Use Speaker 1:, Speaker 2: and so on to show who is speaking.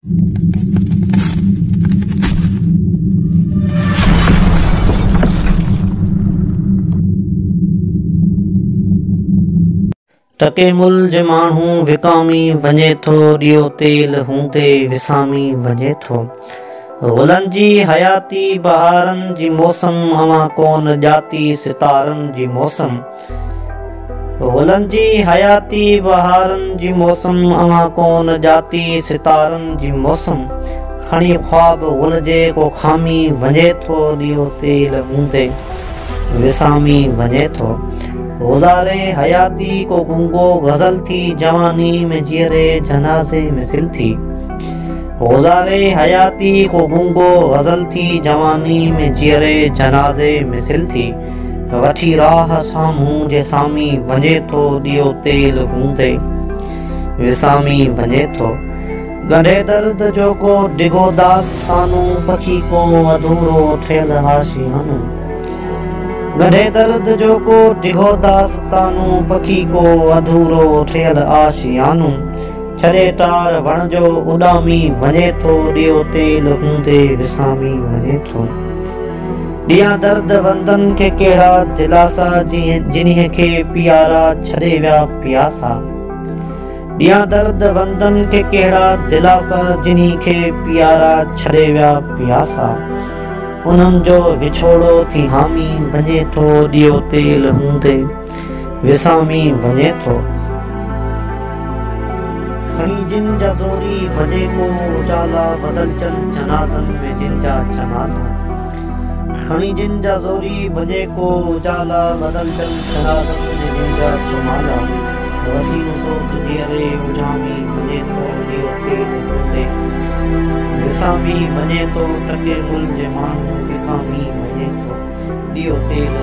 Speaker 1: टके मुल जे माण्हू विकामी वञे थो, ॾियो तेल हूंदे विसामी वञे थो। गुलनि जी हयाती बहारनि जी मौसम, अवां कोन ॼाती सितारनि जी मौसम। गुलनि जी हयाती बहारनि जी मौसम, अवां कोन ॼाती सितारनि जी मौसम। खणी ख्वाब गुल जे को खामी वञे थो, ॾियो तेल हूंदे विसामी वञे थो। गुज़ारे हयाती को गूंगो गज़ल थी, जवानी में जीअरे जनाज़े मिसिल थी। गुज़ारे हयाती को गूंगो गज़ल थी, जवानी में जीअरे जनाज़े मिसिल थी। वठी राह साम्हूं जे सामी वञे थो, ॾियो तेल हूंदे विसामी वञे थो। गंढे दर्द जो को डिघो दास्तानू, पखी को अधूरो ठहियल आशियानो। गंढे दर्द जो को डिघो दास्तानू, पखी को अधूरो ठहियल आशियानो। छॾे टार वण जो उॾामी वञे थो, ॾियो तेल हूंदे विसामी वञे थो। ॾियां दर्द वंदन खे कहिड़ा दिलासा, जिन्हीअ खे पियारा छॾे विया पियासा। ॾियां दर्द वंदन खे कहिड़ा दिलासा, जिन्ही खे पियारा छॾे विया पियासा। उन्हनि जो विछोड़ो थी हामी वञे थो, ॾियो तेल हूंदे विसामी वञे थो। खणी जिन जा ज़ोरी वॼे को उजाला, बदलजनि जनाज़नि में जिन जा जनाला। खणी जिन जा ज़ोरी वॼे को उजाला, बदलजनि जनाज़नि में जिन जा जुमाला। वसीम सो जीअरे उजामी वञे थो, ॾियो तेल हूंदे विसामी वञे थो। टके मुल जे माण्हू विकामी वञे थो, ॾियो तेल